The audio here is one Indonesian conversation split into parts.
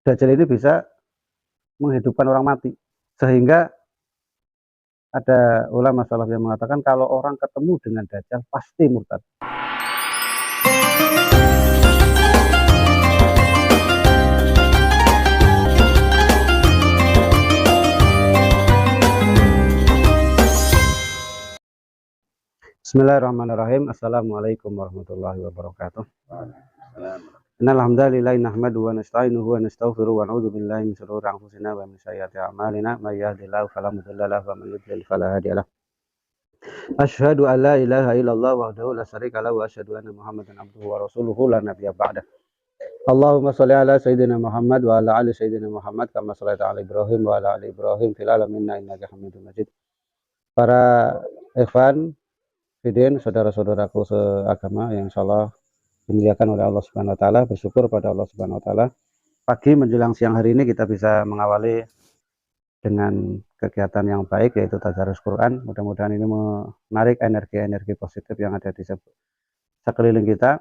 Dajjal ini bisa menghidupkan orang mati. Sehingga ada ulama salaf yang mengatakan kalau orang ketemu dengan Dajjal pasti murtad. Bismillahirrahmanirrahim. Assalamualaikum warahmatullahi wabarakatuh. Innal hamdalillah nahmaduhu wa nasta'inuhu wa nastaghfiruh wa na'udzu billahi min shururi anfusina wa min sayyiati a'malina may yahdihillahu fala mudilla lahu wa man yudlil fala hadiya lahu. Asyhadu an la ilaha illallah wahdahu la syarika lahu wa asyhadu anna Muhammadan abduhu wa rasuluhu la nabiyya ba'dah. Allahumma shalli ala sayyidina Muhammad wa ala ali sayyidina Muhammad kama shallaita ala Ibrahim wa ala ali Ibrahim fil alamin innaka Hamidum Majid. Para ikhwan Fidin, saudara-saudaraku seagama yang insyaallah dimuliakan oleh Allah Subhanahu wa taala, bersyukur pada Allah Subhanahu wa taala. Pagi menjelang siang hari ini kita bisa mengawali dengan kegiatan yang baik yaitu tadarus Quran. Mudah-mudahan ini menarik energi-energi positif yang ada di sekeliling kita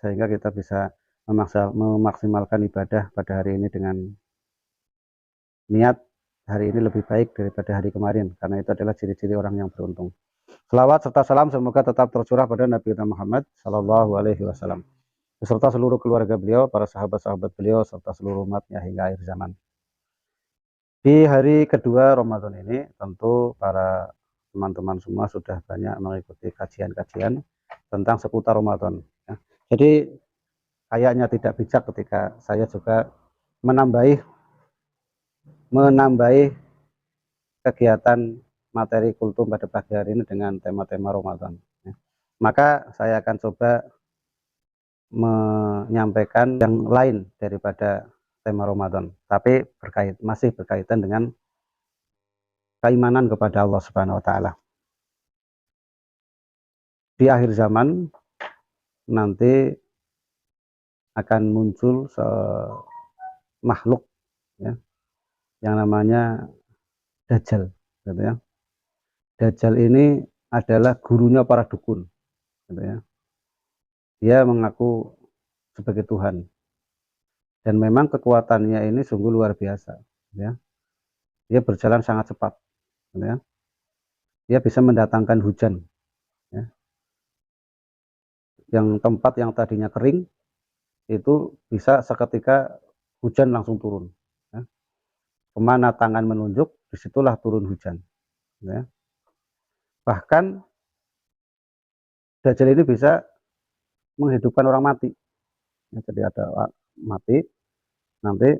sehingga kita bisa memaksimalkan ibadah pada hari ini dengan niat hari ini lebih baik daripada hari kemarin, karena itu adalah ciri-ciri orang yang beruntung. Selawat serta salam semoga tetap tercurah pada Nabi kita Muhammad Sallallahu Alaihi Wasallam beserta seluruh keluarga beliau, para sahabat-sahabat beliau, serta seluruh umatnya hingga akhir zaman. Di hari kedua Ramadan ini tentu para teman-teman semua sudah banyak mengikuti kajian-kajian tentang seputar Ramadan ya. Jadi kayaknya tidak bijak ketika saya juga menambahi kegiatan materi kultum pada pagi hari ini dengan tema-tema Ramadan ya. Maka saya akan coba menyampaikan yang lain daripada tema Ramadan, tapi masih berkaitan dengan keimanan kepada Allah Subhanahu wa taala. Di akhir zaman nanti akan muncul makhluk ya, yang namanya Dajjal gitu ya. Dajjal ini adalah gurunya para dukun gitu ya. Dia mengaku sebagai Tuhan dan memang kekuatannya ini sungguh luar biasa ya. Dia berjalan sangat cepat gitu ya. Dia bisa mendatangkan hujan ya. Yang tempat yang tadinya kering itu bisa seketika hujan langsung turun ya. Kemana tangan menunjuk disitulah turun hujan ya. Bahkan Dajjal ini bisa menghidupkan orang mati ya, jadi ada mati nanti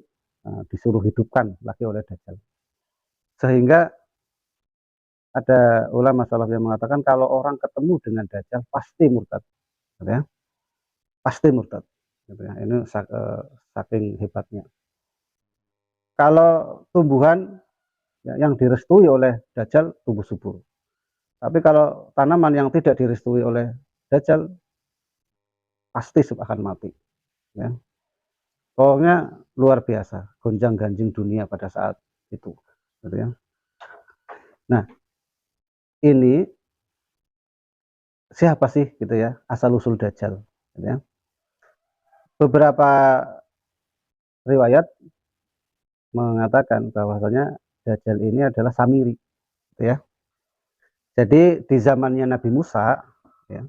disuruh hidupkan lagi oleh Dajjal, sehingga ada ulama salaf yang mengatakan kalau orang ketemu dengan Dajjal pasti murtad gitu ya. Pasti murtad gitu ya. Ini saking hebatnya. Kalau tumbuhan ya, yang direstui oleh Dajjal tumbuh subur. Tapi kalau tanaman yang tidak direstui oleh Dajjal pasti akan mati ya. Pokoknya luar biasa gonjang-ganjing dunia pada saat itu gitu ya. Nah, ini siapa sih gitu ya asal usul Dajjal gitu ya. Beberapa riwayat mengatakan bahwasanya Dajjal ini adalah Samiri gitu ya. Jadi di zamannya Nabi Musa ya,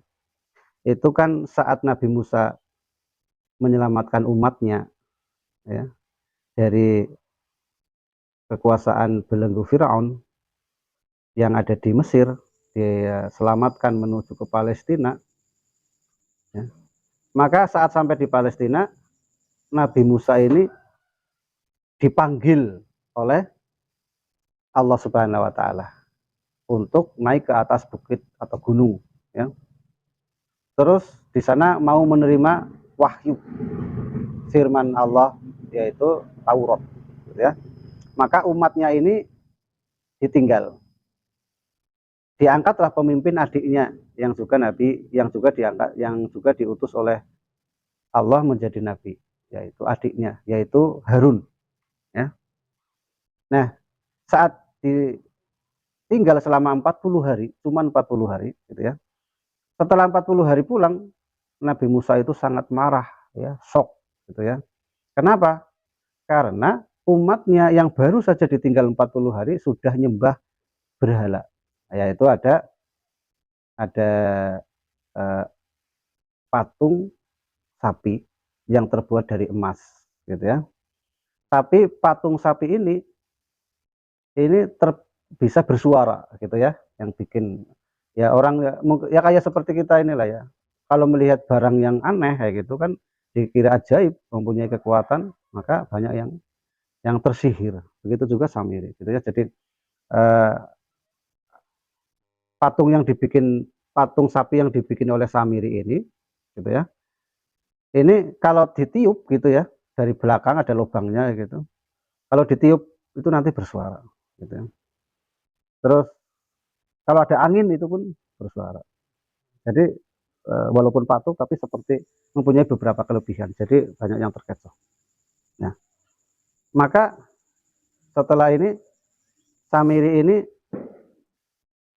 itu kan saat Nabi Musa menyelamatkan umatnya ya dari kekuasaan belenggu Firaun yang ada di Mesir, dia selamatkan menuju ke Palestina ya. Maka saat sampai di Palestina, Nabi Musa ini dipanggil oleh Allah Subhanahu wa taala untuk naik ke atas bukit atau gunung ya. Terus di sana mau menerima wahyu firman Allah yaitu Taurat gitu ya. Maka umatnya ini ditinggal. Diangkatlah pemimpin adiknya yang juga nabi, yang juga diutus oleh Allah menjadi nabi, yaitu adiknya, yaitu Harun ya. Nah, saat tinggal selama 40 hari, cuma 40 hari gitu ya. Setelah 40 hari pulang, Nabi Musa itu sangat marah ya, shock gitu ya. Kenapa? karena umatnya yang baru saja ditinggal 40 hari sudah nyembah berhala, yaitu ada patung sapi yang terbuat dari emas, gitu ya. Tapi patung sapi ini bisa bersuara, gitu ya, yang bikin ya orang ya kayak seperti kita inilah ya. Kalau melihat barang yang aneh kayak gitu kan dikira ajaib, mempunyai kekuatan, maka banyak yang tersihir. Begitu juga Samiri, gitu ya. Jadi patung sapi yang dibikin oleh Samiri ini, gitu ya. Ini kalau ditiup gitu ya, dari belakang ada lubangnya gitu. Kalau ditiup itu nanti bersuara, gitu ya. Terus kalau ada angin itu pun bersuara. Jadi walaupun patung tapi seperti mempunyai beberapa kelebihan. Jadi banyak yang terkecoh. Nah, maka setelah ini Samiri ini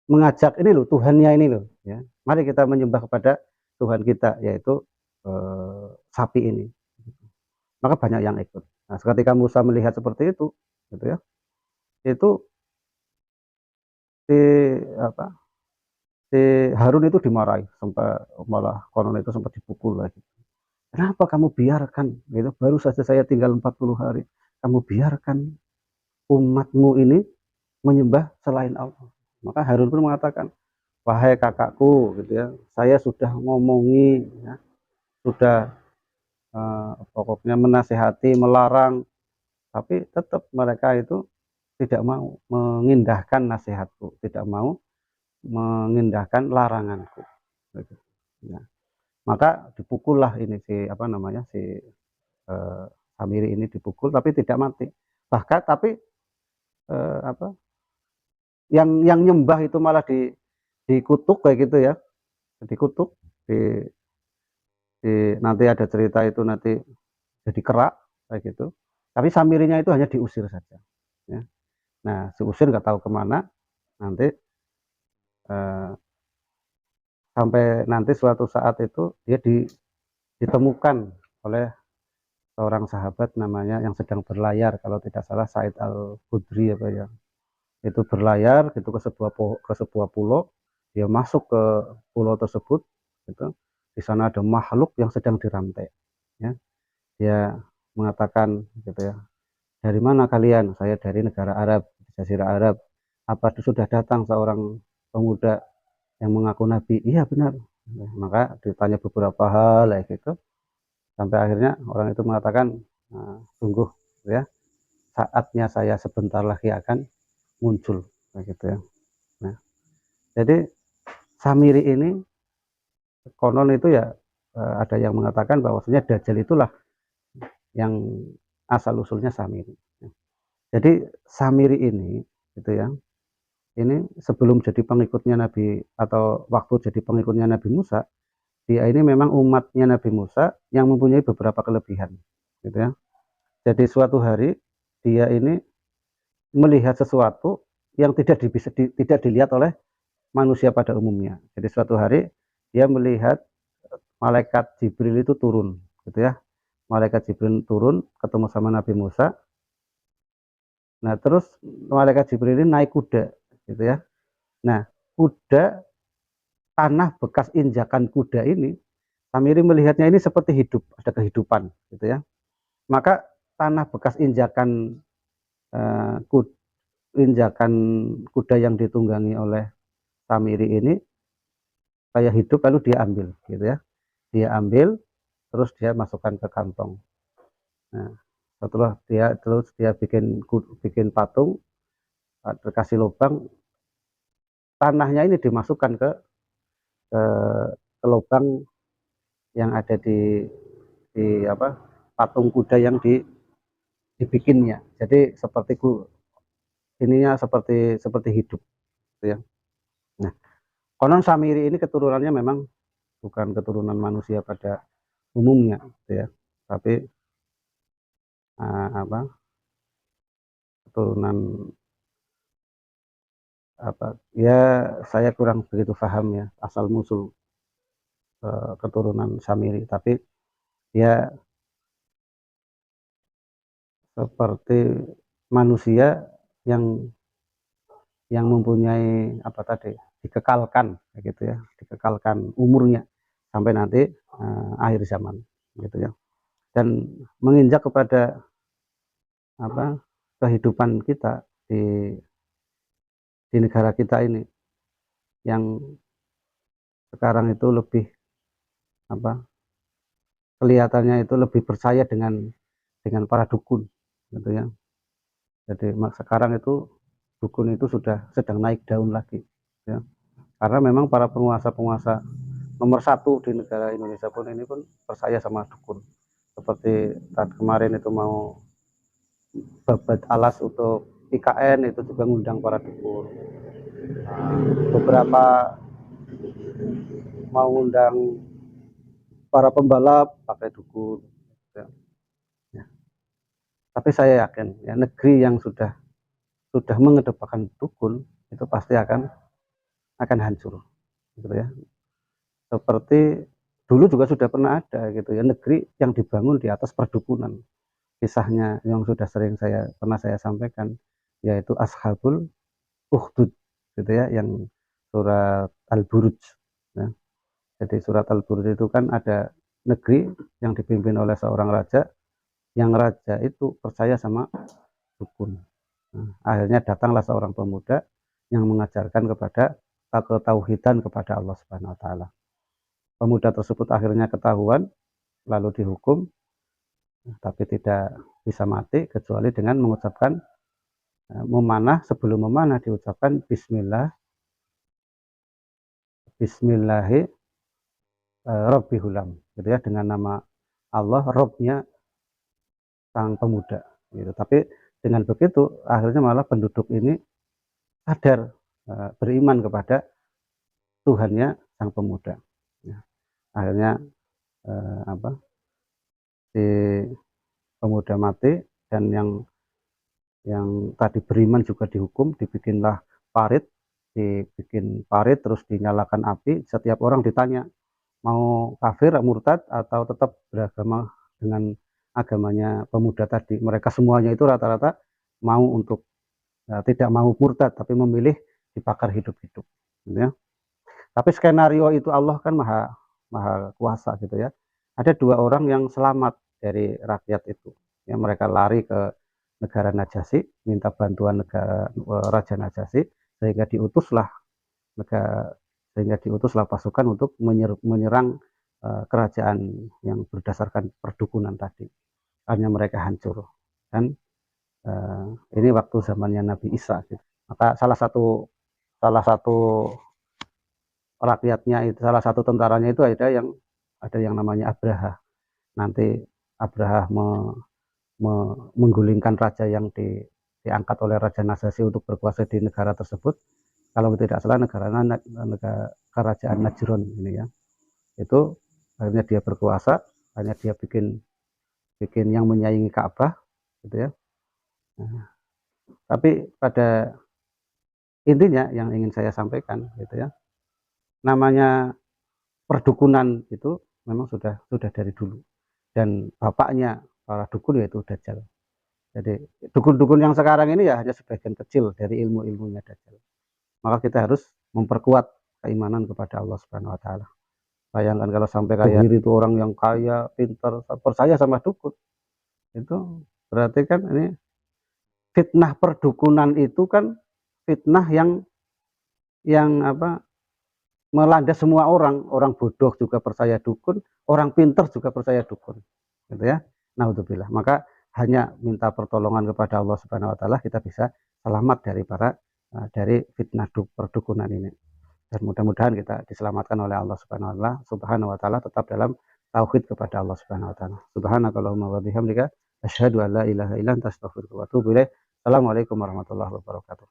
mengajak ini loh, Tuhannya ini loh, ya. Mari kita menyembah kepada Tuhan kita, yaitu sapi ini. Maka banyak yang ikut. Nah, ketika Musa melihat seperti itu, gitu ya, itu si apa si Harun itu dimarahi sampai malah konon itu sempat dipukul lagi. Kenapa kamu biarkan? Gitu, baru saja saya tinggal 40 hari, kamu biarkan umatmu ini menyembah selain Allah. Maka Harun pun mengatakan, wahai kakakku, gitu ya, saya sudah ngomongi, ya, sudah pokoknya menasehati, melarang, tapi tetap mereka itu tidak mau mengindahkan nasihatku, tidak mau mengindahkan laranganku. Gitu. Nah, maka dipukullah ini si Samiri ini dipukul, tapi tidak mati. Bahkan tapi apa yang nyembah itu malah dikutuk kayak gitu ya, dikutuk di, nanti ada cerita itu nanti jadi kerak kayak gitu. Tapi Samirinya itu hanya diusir saja. Ya. Nah, diusir nggak tahu kemana. Nanti sampai nanti suatu saat itu dia ditemukan oleh seorang sahabat namanya yang sedang berlayar, kalau tidak salah Said Al-Khudri apa ya, itu berlayar gitu ke sebuah pulau. Dia masuk ke pulau tersebut, gitu. Di sana ada makhluk yang sedang dirantai, ya. Dia mengatakan gitu ya, dari mana kalian? Saya dari negara Arab, Jazirah Arab. Apa sudah datang seorang pemuda yang mengaku nabi? Iya benar. Maka ditanya beberapa hal gitu, sampai akhirnya orang itu mengatakan, nah, sungguh ya, saatnya saya sebentar lagi akan muncul begitu ya. Nah, jadi Samiri ini konon itu ya, ada yang mengatakan bahwasanya Dajjal itulah yang asal usulnya Samiri. Jadi Samiri ini gitu ya, ini sebelum jadi pengikutnya Nabi atau waktu jadi pengikutnya Nabi Musa, dia ini memang umatnya Nabi Musa yang mempunyai beberapa kelebihan, gitu ya. Jadi suatu hari dia ini melihat sesuatu yang tidak dilihat oleh manusia pada umumnya. Jadi suatu hari dia melihat malaikat Jibril itu turun, gitu ya. Malaikat Jibril turun ketemu sama Nabi Musa. Nah, terus malaikat Jibril ini naik kuda, gitu ya. Nah, kuda, tanah bekas injakan kuda ini, Samiri melihatnya ini seperti hidup, ada kehidupan, gitu ya. Maka tanah bekas kuda, injakan kuda yang ditunggangi oleh Samiri ini kayak hidup, lalu dia ambil, gitu ya. Dia ambil, terus dia masukkan ke kantong. Nah, terus dia bikin patung, dikasih lubang, tanahnya ini dimasukkan ke, ke lubang yang ada di apa patung kuda yang dibikinnya. Jadi seperti ininya seperti hidup, gitu ya. Nah, konon Samiri ini keturunannya memang bukan keturunan manusia pada umumnya, gitu ya, tapi apa keturunan apa ya, saya kurang begitu paham ya asal musul keturunan Samiri, tapi ya seperti manusia yang mempunyai apa tadi, dikekalkan gitu ya, dikekalkan umurnya sampai nanti akhir zaman gitu ya, dan menginjak kepada apa, kehidupan kita di negara kita ini yang sekarang itu lebih apa, kelihatannya itu lebih percaya dengan para dukun gitu ya. Jadi sekarang itu dukun itu sudah sedang naik daun lagi ya, karena memang para penguasa-penguasa nomor satu di negara Indonesia pun ini pun percaya sama dukun. Seperti kemarin itu mau babat alas untuk IKN itu juga ngundang para dukun. Beberapa mau ngundang para pembalap pakai dukun ya. Ya. Tapi saya yakin ya, negeri yang sudah mengedepankan dukun itu pasti akan hancur gitu ya. Seperti dulu juga sudah pernah ada gitu ya, negeri yang dibangun di atas perdukunan. Kisahnya yang sudah sering pernah saya sampaikan, yaitu Ashabul Ukhdud gitu ya, yang surat Al-Buruj ya. Jadi surat Al-Buruj itu kan ada negeri yang dipimpin oleh seorang raja, yang raja itu percaya sama dukun. Nah, akhirnya datanglah seorang pemuda yang mengajarkan kepada ketauhidan kepada Allah Subhanahu wa taala. Pemuda tersebut akhirnya ketahuan lalu dihukum, tapi tidak bisa mati kecuali dengan mengucapkan memanah. Sebelum memanah diucapkan Bismillahi Rabbihulam gitu ya, dengan nama Allah Robnya sang pemuda gitu. Tapi dengan begitu akhirnya malah penduduk ini sadar, beriman kepada Tuhannya sang pemuda ya. Akhirnya si pemuda mati, dan yang tadi beriman juga dihukum, dibikin parit terus dinyalakan api. Setiap orang ditanya mau kafir, murtad, atau tetap beragama dengan agamanya pemuda tadi. Mereka semuanya itu rata-rata mau untuk tidak mau murtad, tapi memilih dibakar hidup-hidup gitu ya. Tapi skenario itu Allah kan maha kuasa gitu ya. Ada 2 orang yang selamat dari rakyat itu ya, mereka lari ke negara Najasyi, minta bantuan Raja Najasyi, sehingga diutuslah pasukan untuk menyerang kerajaan yang berdasarkan perdukunan tadi. Akhirnya mereka hancur, dan ini waktu zamannya Nabi Isa gitu. Maka salah satu rakyatnya itu, salah satu tentaranya itu ada yang namanya Abraha. Nanti Abraha menggulingkan raja yang diangkat oleh Raja Najasyi untuk berkuasa di negara tersebut. Kalau tidak salah negara kerajaan Najron ini ya. Itu akhirnya dia berkuasa, akhirnya dia bikin yang menyaingi Ka'bah gitu ya. Nah, tapi pada intinya yang ingin saya sampaikan gitu ya, namanya perdukunan itu memang sudah dari dulu, dan bapaknya para dukun yaitu Dajjal. Jadi dukun-dukun yang sekarang ini ya hanya sebagian kecil dari ilmu-ilmunya Dajjal. Maka kita harus memperkuat keimanan kepada Allah Subhanahu wa taala. Bayangkan kalau sampai kayak itu orang yang kaya, pintar, percaya sama dukun. Itu berarti kan ini fitnah perdukunan itu kan fitnah yang melanda semua orang. Orang bodoh juga percaya dukun, orang pintar juga percaya dukun. Gitu ya. Naudzubillah. Maka hanya minta pertolongan kepada Allah Subhanahu wa taala, kita bisa selamat dari fitnah perdukunan ini. Dan mudah-mudahan kita diselamatkan oleh Allah Subhanahu wa taala, tetap dalam tauhid kepada Allah Subhanahu wa taala. Subhanakallahumma wa bihamdika asyhadu an la ilaha illa anta astaghfiruka wa atubu ilaik. Assalamualaikum warahmatullahi wabarakatuh.